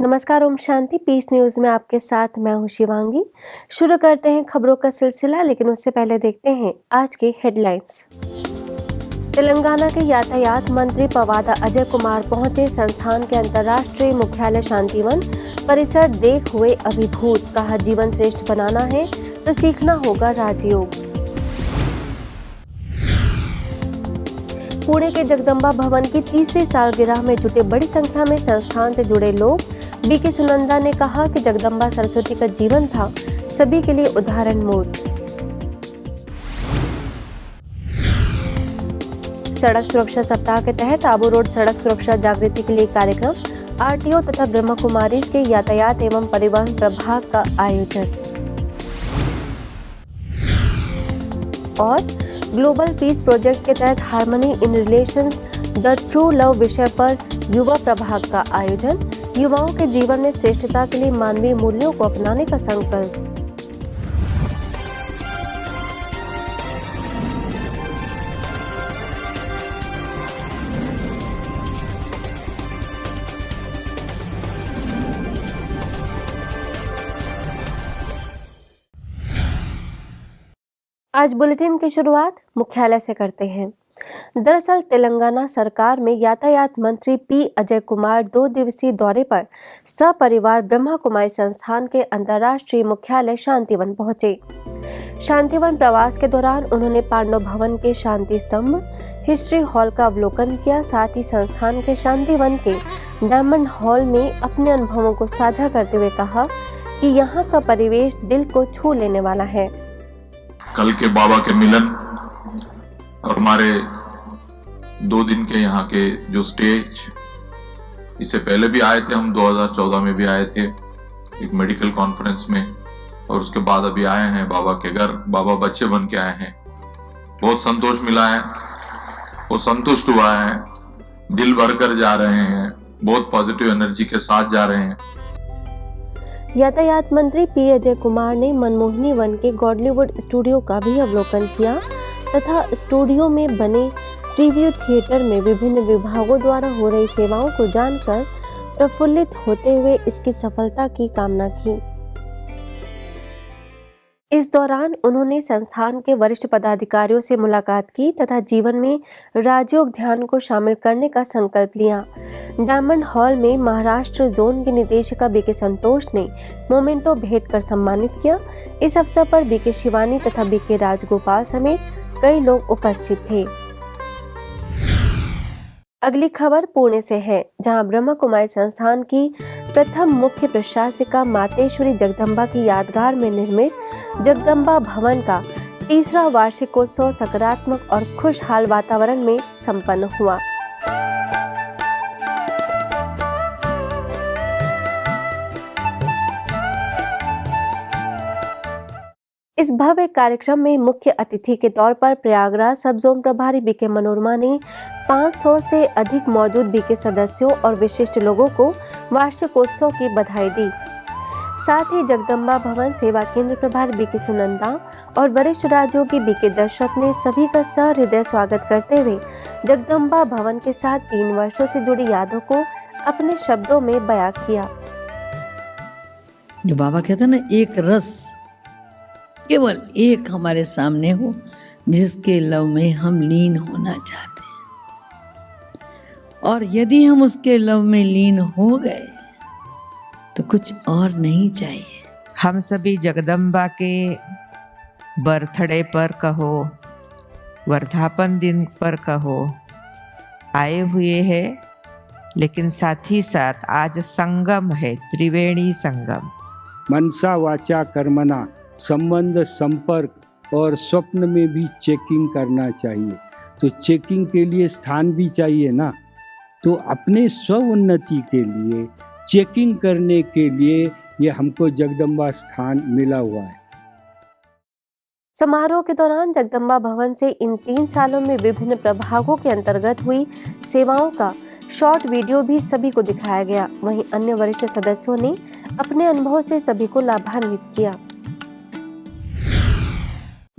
नमस्कार, Om Shanti. Piece news में आपके साथ मैं हूं शिवांगी। शुरू करते हैं खबरों का सिलसिला, लेकिन उससे पहले देखते हैं आज की हेडलाइंस। तेलंगाना के यातायात मंत्री पवादा अजय कुमार पहुंचे संस्थान के अंतर्राष्ट्रीय मुख्यालय शांतिवन परिसर देख हुए अभिभूत। कहा, जीवन श्रेष्ठ बनाना है तो सीखना होगा राजयोग। पुणे के जगदम्बा भवन की तीसरी सालगिरह में जुटे बड़ी संख्या में संस्थान से जुड़े लोग। बीके सुनंदा ने कहा कि जगदम्बा सरस्वती का जीवन था सभी के लिए उदाहरण मूल। सड़क सुरक्षा सप्ताह के तहत आबू रोड सड़क सुरक्षा जागृति के लिए कार्यक्रम। आरटीओ तथा ब्रह्म कुमारीज के यातायात एवं परिवहन प्रभाग का आयोजन। और ग्लोबल पीस प्रोजेक्ट के तहत harmony in relations the true love विषय पर युवा प्रभाग का आयोजन। युवाओं के जीवन में श्रेष्ठता के लिए मानवीय मूल्यों को अपनाने का संकल्प। आज बुलेटिन की शुरुआत मुख्यालय से करते हैं। दरअसल तेलंगाना सरकार में यातायात मंत्री पी अजय कुमार 2 दिवसीय दौरे पर सपरिवार ब्रह्मा कुमारी संस्थान के अंतर्राष्ट्रीय मुख्यालय शांतिवन पहुंचे। शांतिवन प्रवास के दौरान उन्होंने पांडव भवन के शांति स्तंभ, हिस्ट्री हॉल का अवलोकन किया। साथ ही संस्थान के शांतिवन के डायमंड हॉल में अपने अनुभवों को साझा करते हुए कहा कि यहाँ का परिवेश दिल को छू लेने वाला है। कल के बाबा के मिलन और हमारे 2 दिन के यहाँ के जो स्टेज, इससे पहले भी आए थे हम, 2014 में भी आए थे एक मेडिकल कॉन्फ्रेंस में, और उसके बाद अभी आए हैं बाबा के घर। बाबा बच्चे बन के आए हैं, बहुत संतोष मिला है, वो संतुष्ट हुआ है, दिल भर कर जा रहे हैं, बहुत पॉजिटिव एनर्जी के साथ जा रहे हैं। यातायात मंत्री पी अजय कुमार ने मनमोहिनी वन के गॉडलीवुड स्टूडियो का भी अवलोकन किया तथा स्टूडियो में बने प्रीव्यू थिएटर में विभिन्न विभागों द्वारा हो रही सेवाओं को जानकर प्रफुल्लित होते हुए इसकी सफलता की कामना की। इस दौरान उन्होंने संस्थान के वरिष्ठ पदाधिकारियों से मुलाकात की तथा जीवन में राजयोग ध्यान को शामिल करने का संकल्प लिया। डायमंड हॉल में महाराष्ट्र जोन के निदेशक बीके संतोष ने मोमेंटो भेंट कर सम्मानित किया। इस अवसर पर बीके शिवानी तथा बीके राजगोपाल समेत कई लोग उपस्थित थे। अगली खबर पुणे से है, जहां ब्रह्म कुमारी संस्थान की प्रथम मुख्य प्रशासिका मातेश्वरी जगदम्बा की यादगार में निर्मित जगदम्बा भवन का तीसरा वार्षिकोत्सव सकारात्मक और खुशहाल वातावरण में संपन्न हुआ। इस भव्य कार्यक्रम में मुख्य अतिथि के तौर पर प्रयागराज सब जोन प्रभारी बीके मनोरमा ने 500 से अधिक मौजूद बीके सदस्यों और विशिष्ट लोगों को वार्षिकोत्सव की बधाई दी। साथ ही जगदम्बा भवन सेवा केंद्र प्रभारी बीके सुनंदा और वरिष्ठ राजयोगी बीके दशरथ ने सभी का सहृदय स्वागत करते हुए जगदम्बा भवन के साथ 3 वर्षों से जुड़ी यादों को अपने शब्दों में बयां किया। जो बाबा कहते हैं ना, एक रस केवल एक हमारे सामने हो जिसके लव में हम लीन होना चाहते हैं, और यदि हम उसके लव में लीन हो गए तो कुछ और नहीं चाहिए। हम सभी जगदम्बा के बर्थडे पर कहो, वर्धापन दिन पर कहो, आए हुए हैं, लेकिन साथ ही साथ आज संगम है, त्रिवेणी संगम। मनसा वाचा कर्मणा संबंध, संपर्क और स्वप्न में भी चेकिंग करना चाहिए। तो चेकिंग के लिए स्थान भी चाहिए ना, तो अपने स्व उन्नति के लिए चेकिंग करने के लिए ये हमको जगदम्बा स्थान मिला हुआ है। समारोह के दौरान जगदम्बा भवन से इन 3 सालों में विभिन्न प्रभागों के अंतर्गत हुई सेवाओं का शॉर्ट वीडियो भी सभी को दिखाया गया। वहीं अन्य वरिष्ठ सदस्यों ने अपने अनुभव से सभी को लाभान्वित किया।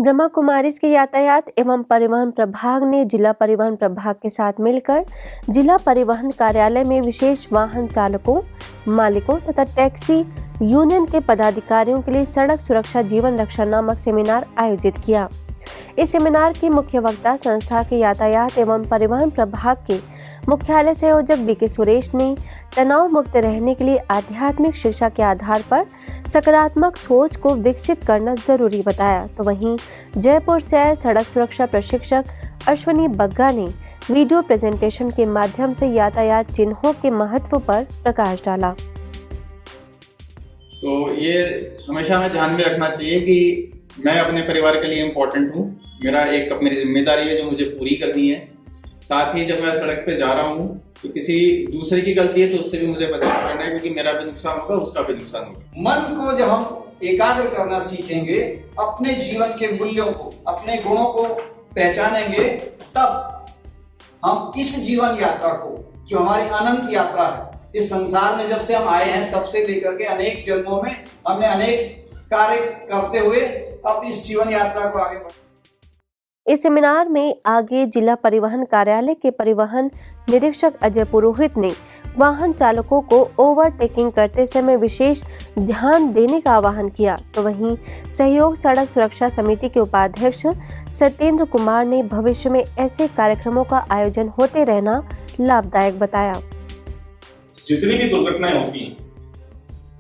ब्रह्मा कुमारीज के यातायात एवं परिवहन प्रभाग ने जिला परिवहन प्रभाग के साथ मिलकर जिला परिवहन कार्यालय में विशेष वाहन चालकों, मालिकों तथा टैक्सी यूनियन के पदाधिकारियों के लिए सड़क सुरक्षा जीवन रक्षा नामक सेमिनार आयोजित किया। इस सेमिनार की मुख्य वक्ता संस्था के यातायात एवं परिवहन प्रभाग के मुख्यालय संयोजक बीके सुरेश ने तनाव मुक्त रहने के लिए आध्यात्मिक शिक्षा के आधार पर सकारात्मक सोच को विकसित करना जरूरी बताया। तो वहीं जयपुर से आए सड़क सुरक्षा प्रशिक्षक अश्विनी बग्गा ने वीडियो प्रेजेंटेशन के माध्यम से यातायात चिन्हों के महत्व पर प्रकाश डाला। तो ये हमेशा हमें ध्यान में रखना चाहिए कि मैं अपने परिवार के लिए इम्पोर्टेंट हूँ, मेरा एक मेरी जिम्मेदारी है जो मुझे पूरी करनी है। साथ ही जब मैं सड़क पे जा रहा हूँ तो किसी दूसरे की गलती है तो उससे भी मुझे बचाव करना है, क्योंकि मेरा भी नुकसान होगा, उसका भी नुकसान होगा। मन को जब हम एकाग्र करना सीखेंगे, अपने जीवन के मूल्यों को, अपने गुणों को पहचानेंगे, तब हम इस जीवन यात्रा को, जो हमारी अनंत यात्रा है, इस संसार में जब से हम आए हैं तब से लेकर के अनेक जन्मों में हमने अनेक कार्य करते हुए अब इस जीवन यात्रा को आगे बढ़। इस सेमिनार में आगे जिला परिवहन कार्यालय के परिवहन निरीक्षक अजय पुरोहित ने वाहन चालकों को ओवरटेकिंग करते समय विशेष ध्यान देने का आह्वान किया। तो वहीं सहयोग सड़क सुरक्षा समिति के उपाध्यक्ष सत्येंद्र कुमार ने भविष्य में ऐसे कार्यक्रमों का आयोजन होते रहना लाभदायक बताया। जितनी भी दुर्घटनाएं होती हैं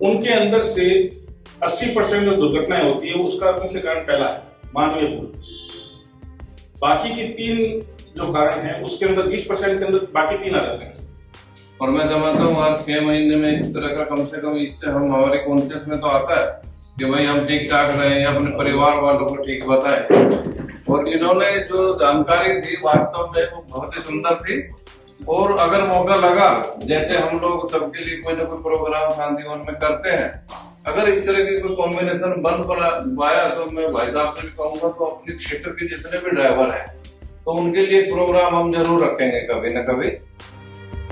उनके अंदर से 80% जो दुर्घटनाएं होती है उसका मुख्य कारण पहला है मानवीय भूल। बाकी की 3 जो कारण है उसके अंदर 20% के अंदर बाकी 3 आ जाते हैं। और मैं समझता हूँ हर 6 महीने में इस तरह का कम से कम, इससे हम हमारे कॉन्शियस में तो आता है कि भाई हम ठीक ठाक रहे, अपने परिवार वालों को ठीक बताएं। और इन्होंने जो जानकारी दी वास्तव में वो बहुत ही सुंदर थी। और अगर मौका लगा, जैसे हम लोग सबके लिए कोई ना कोई प्रोग्राम शांति वन में करते हैं, अगर इस तरह की कोई कॉम्बिनेशन बन पाया तो मैं भाई साहब से भी कहूँगा तो अपने क्षेत्र के जितने भी ड्राइवर हैं तो उनके लिए प्रोग्राम हम जरूर रखेंगे कभी न कभी।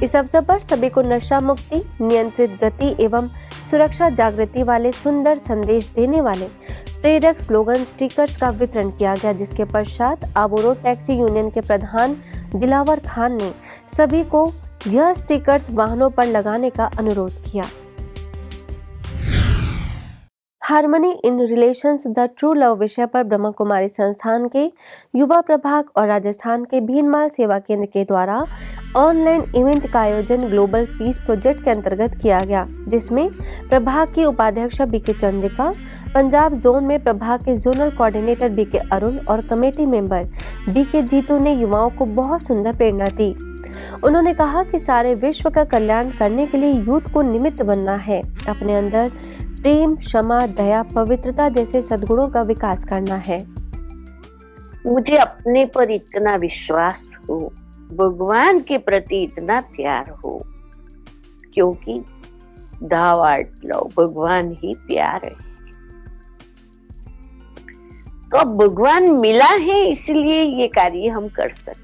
इस अवसर पर सभी को नशा मुक्ति, नियंत्रित गति एवं सुरक्षा जागृति वाले सुंदर संदेश देने वाले प्रेरक स्लोगन स्टिकर्स का वितरण किया गया, जिसके पश्चात आबोरो टैक्सी यूनियन के प्रधान दिलावर खान ने सभी को यह स्टिकर्स वाहनों पर लगाने का अनुरोध किया। Harmony in relations the true love विषय पर ब्रह्मा कुमारी संस्थान के युवा प्रभाग और राजस्थान के भीनमाल सेवा केंद्र के द्वारा ऑनलाइन इवेंट का आयोजन ग्लोबल पीस प्रोजेक्ट के अंतर्गत किया गया, जिसमें प्रभाग की उपाध्यक्षा बीके चंद्रिका, पंजाब जोन में प्रभाग के जोनल कोऑर्डिनेटर बीके अरुण और कमेटी मेंबर बीके जीतू ने युवाओं को बहुत सुंदर प्रेरणा दी। उन्होंने कहा कि सारे विश्व का कल्याण करने के लिए यूथ को निमित्त बनना है, अपने अंदर प्रेम, क्षमा, दया, पवित्रता जैसे सद्गुणों का विकास करना है। मुझे अपने पर इतना विश्वास हो, भगवान के प्रति इतना प्यार हो, क्योंकि thou art love, भगवान ही प्यार है। तो अब भगवान मिला है इसलिए ये कार्य हम कर सकते।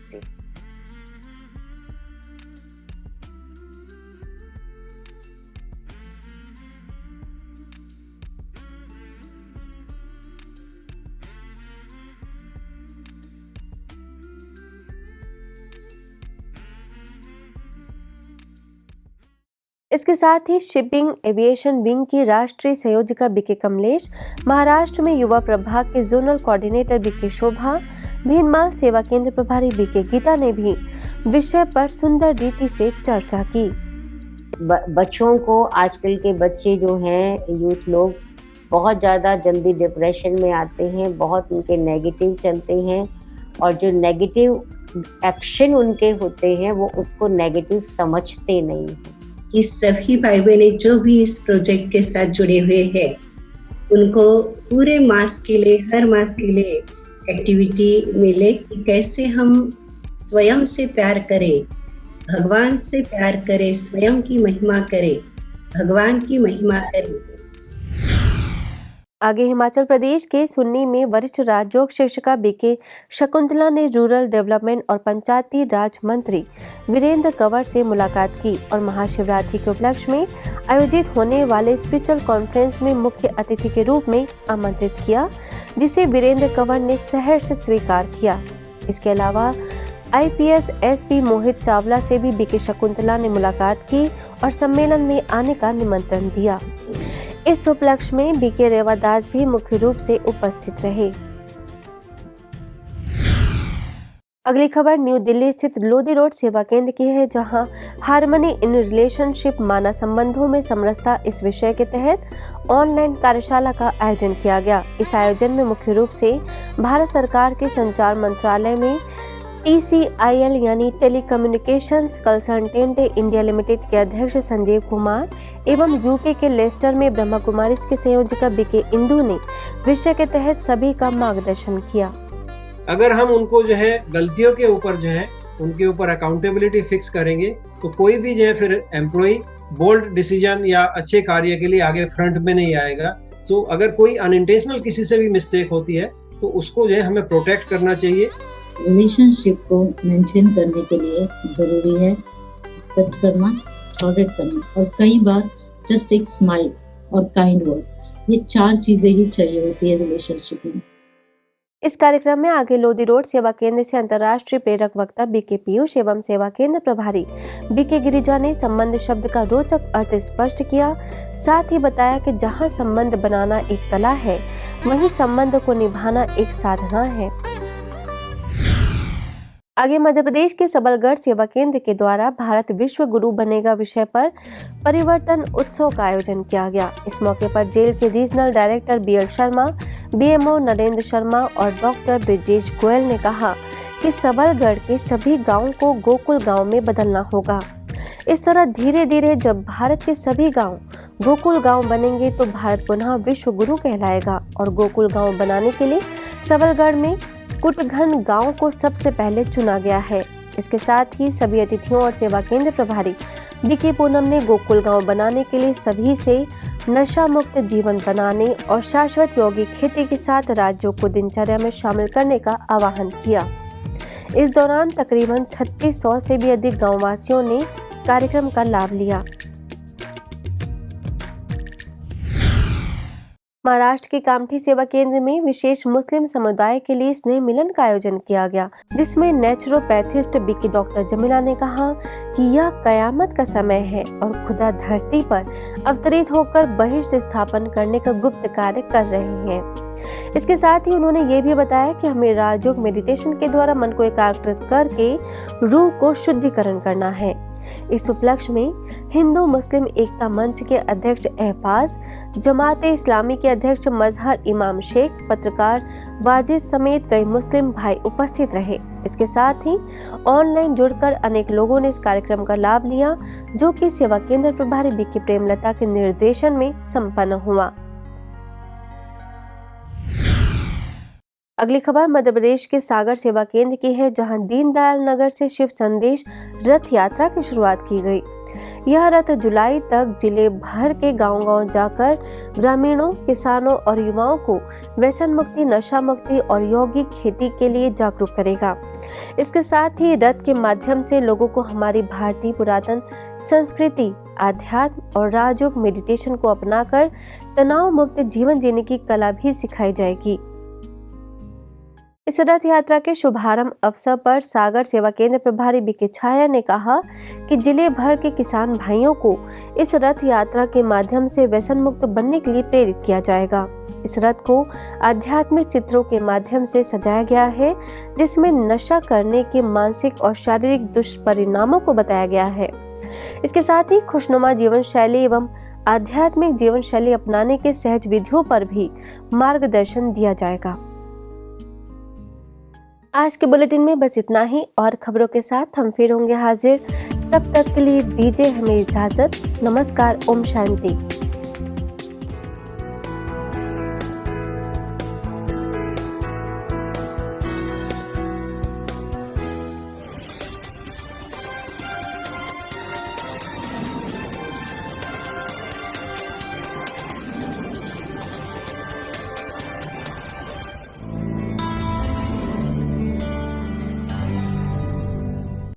इसके साथ ही शिपिंग एविएशन विंग की राष्ट्रीय संयोजिका बीके कमलेश, महाराष्ट्र में युवा प्रभाग के जोनल कोऑर्डिनेटर बीके शोभा, भीनमाल सेवा केंद्र प्रभारी बीके गीता ने भी विषय पर सुंदर रीति से चर्चा की। बच्चों को, आजकल के बच्चे जो हैं, यूथ लोग बहुत ज़्यादा जल्दी डिप्रेशन में आते हैं, बहुत उनके नेगेटिव चलते हैं और जो नेगेटिव एक्शन उनके होते हैं वो उसको नेगेटिव समझते नहीं हैं। कि सभी भाई बहनें जो भी इस प्रोजेक्ट के साथ जुड़े हुए हैं उनको पूरे मास के लिए, हर मास के लिए एक्टिविटी मिले कि कैसे हम स्वयं से प्यार करें, भगवान से प्यार करें, स्वयं की महिमा करें, भगवान की महिमा करें। आगे हिमाचल प्रदेश के सुन्नी में वरिष्ठ राजयोग शिक्षिका बीके शकुंतला ने रूरल डेवलपमेंट और पंचायती राज मंत्री वीरेंद्र कंवर से मुलाकात की और महाशिवरात्रि के उपलक्ष्य में आयोजित होने वाले स्पिरिचुअल कॉन्फ्रेंस में मुख्य अतिथि के रूप में आमंत्रित किया, जिसे वीरेंद्र कंवर ने सहर्ष स्वीकार किया। इसके अलावा IPS SP मोहित चावला से भी बीके शकुंतला ने मुलाकात की और सम्मेलन में आने का निमंत्रण दिया। इस उपलक्ष्य में बीके रेवादास भी मुख्य रूप से उपस्थित रहे। अगली खबर न्यू दिल्ली स्थित लोधी रोड सेवा केंद्र की है, जहां हार्मनी इन रिलेशनशिप मानव संबंधों में समरसता इस विषय के तहत ऑनलाइन कार्यशाला का आयोजन किया गया। इस आयोजन में मुख्य रूप से भारत सरकार के संचार मंत्रालय में TCIL यानी टेलीकम्युनिकेशंस कंसल्टेंट इंडिया लिमिटेड के अध्यक्ष संजीव कुमार एवं UK के लेस्टर में ब्रह्मा कुमारीज के संयोजिका बीके इंदु ने विषय के तहत सभी का मार्गदर्शन किया। अगर हम उनको जो है गलतियों के ऊपर जो है उनके ऊपर अकाउंटेबिलिटी फिक्स करेंगे तो कोई भी जो है फिर एम्प्लॉय बोल्ड डिसीजन या अच्छे कार्य के लिए आगे फ्रंट में नहीं आएगा। सो अगर कोई अनइंटेंशनल किसी से भी मिस्टेक होती है तो उसको जो है हमें प्रोटेक्ट करना चाहिए। रिलेशनशिप को मेंटेन करने के लिए ज़रूरी है एक्सेप्ट करना, टॉलरेट करना और कई बार जस्ट एक स्माइल और काइंड वर्ड, ये 4 चीज़ें ही चाहिए होती है रिलेशनशिप में। इस कार्यक्रम में आगे लोधी रोड सेवा केंद्र से अंतर्राष्ट्रीय प्रेरक वक्ता बीके पीयूष एवं सेवा केंद्र प्रभारी बीके गिरिजा ने संबंध शब्द का रोचक अर्थ स्पष्ट किया। साथ ही बताया कि जहां संबंध बनाना एक कला है, वहीं संबंध को निभाना एक साधना है। आगे मध्य प्रदेश के सबलगढ़ सेवा केंद्र के द्वारा भारत विश्व गुरु बनेगा विषय पर परिवर्तन उत्सव का आयोजन किया गया। इस मौके पर जेल के regional director BL Sharma, BMO Narendra Sharma और डॉक्टर ब्रिजेश गोयल ने कहा कि सबलगढ़ के सभी गांवों को गोकुल गांव में बदलना होगा। इस तरह धीरे धीरे जब भारत के सभी गांव गोकुल गांव बनेंगे तो भारत पुनः विश्व गुरु कहलाएगा। और गोकुल गांव बनाने के लिए सबलगढ़ में कुटघन गांव को सबसे पहले चुना गया है। इसके साथ ही सभी अतिथियों और सेवा केंद्र प्रभारी बीके पूनम ने गोकुल गांव बनाने के लिए सभी से नशा मुक्त जीवन बनाने और शाश्वत योगी खेती के साथ राज्यों को दिनचर्या में शामिल करने का आह्वान किया। इस दौरान तकरीबन 3600 से भी अधिक गांववासियों ने कार्यक्रम का लाभ लिया। महाराष्ट्र के कामठी सेवा केंद्र में विशेष मुस्लिम समुदाय के लिए स्नेह मिलन का आयोजन किया गया, जिसमें नेचुरोपैथिस्ट बीके डॉक्टर जमीला ने कहा कि यह कयामत का समय है और खुदा धरती पर अवतरित होकर बहिष्ठ स्थापन करने का गुप्त कार्य कर रहे हैं। इसके साथ ही उन्होंने ये भी बताया कि हमें राजयोग मेडिटेशन के द्वारा मन को एकाग्र करके रूह को शुद्धिकरण करना है। इस उपलक्ष्य में हिंदू मुस्लिम एकता मंच के अध्यक्ष एहफाज, जमाते इस्लामी के अध्यक्ष मजहर इमाम शेख, पत्रकार वाजिद समेत कई मुस्लिम भाई उपस्थित रहे। इसके साथ ही ऑनलाइन जुड़कर अनेक लोगों ने इस कार्यक्रम का लाभ लिया, जो कि सेवा केंद्र प्रभारी बीके प्रेमलता के निर्देशन में संपन्न हुआ। अगली खबर मध्य प्रदेश के सागर सेवा केंद्र की है, जहां दीनदयाल नगर से शिव संदेश रथ यात्रा की शुरुआत की गई। यह रथ जुलाई तक जिले भर के गांव-गांव जाकर ग्रामीणों, किसानों और युवाओं को व्यसन मुक्ति, नशा मुक्ति और यौगिक खेती के लिए जागरूक करेगा। इसके साथ ही रथ के माध्यम से लोगों को हमारी भारतीय पुरातन संस्कृति, आध्यात्म और राजयोग मेडिटेशन को अपनाकर तनाव मुक्त जीवन जीने की कला भी सिखाई जाएगी। इस रथ यात्रा के शुभारंभ अवसर पर सागर सेवा केंद्र प्रभारी बीके छाया ने कहा कि जिले भर के किसान भाइयों को इस रथ यात्रा के माध्यम से व्यसन मुक्त बनने के लिए प्रेरित किया जाएगा। इस रथ को आध्यात्मिक चित्रों के माध्यम से सजाया गया है, जिसमें नशा करने के मानसिक और शारीरिक दुष्परिणामों को बताया गया है। इसके साथ ही खुशनुमा जीवन शैली एवं आध्यात्मिक जीवन शैली अपनाने के सहज विधियों पर भी मार्गदर्शन दिया जाएगा। आज के बुलेटिन में बस इतना ही, और खबरों के साथ हम फिर होंगे हाजिर। तब तक के लिए दीजिए हमें इजाजत। नमस्कार, ओम शांति।